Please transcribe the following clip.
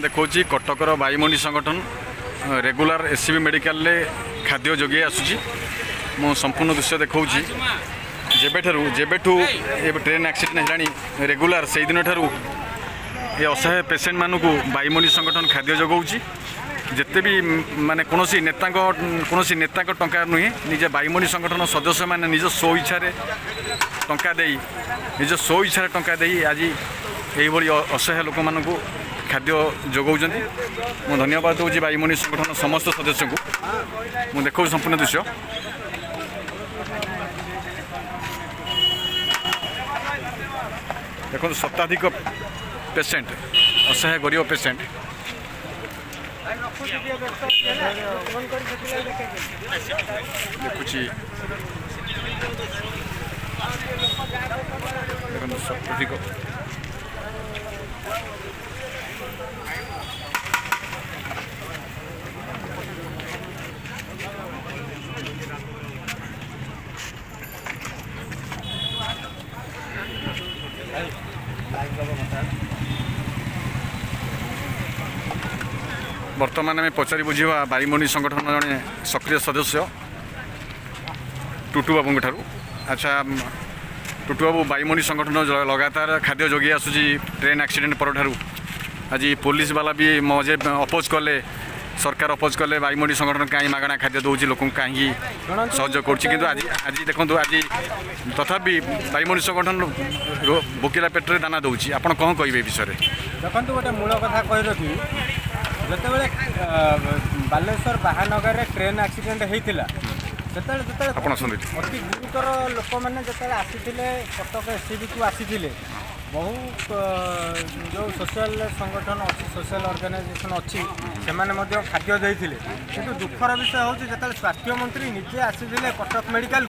देखा कटकर बाईमंडी संगठन रेगुलर एससीबी मेडिकल खाद्य जोगे आसूँ मु संपूर्ण दृश्य देखा जेबेठू ट्रेन एक्सीडेंट है रेगुलर से दिन ठारू ये असहाय पेसेंट मानक बाईमंडी संगठन खाद्य जोगाऊँच जिते भी माने कौन नेता टंका नुहे निजे बाईमंडी संगठन सदस्य मैंने निज स्व इच्छा टंका दे निज स्व इच्छा टंका दे आज यही असहाय लोक मानक खाद्य जोगाऊँ मु धन्यवाद दूसरी बाईमंडी संगठन समस्त सदस्य को मुझे देखा संपूर्ण दृश्य देखो शताधिक पेसेंट असहाय गरीब पेसेंट देखुची देखो शताधिक बर्तमान में पचारि बुझा बाईमंडी संगठन जड़े सक्रिय सदस्य टुटू बाबू ठारू अच्छा टुटू बाबू बाईमंडी संगठन लगातार खाद्य जोगी आसूँ ट्रेन एक्सीडेंट पर ठारू आज पुलिस वाला भी मजे अपोज कले सरकार अपोज कले बाईमंडी संगठन कहीं मागणा खाद्य दौर लोक कहीं सहयोग कर आज आज देखो आज तथापि बाईमंडी संगठन भोकिला पेट्रे दाना दौर आप कौन कहे विषय देखो गोटे मूल कथा कही रखी जिते बालेश्वर बाहानगर में ट्रेन एक्सीडेंट होता अति गुरुतर लोक मैंने जो आसी कटक एससीबी को आसी बहु जो सोशल संगठन अच्छी सोशल ऑर्गेनाइजेशन अच्छी से खाद्य देते कि दुखर विषय हूँ जो स्वास्थ्य मंत्री निजे आसी कटक मेडिकल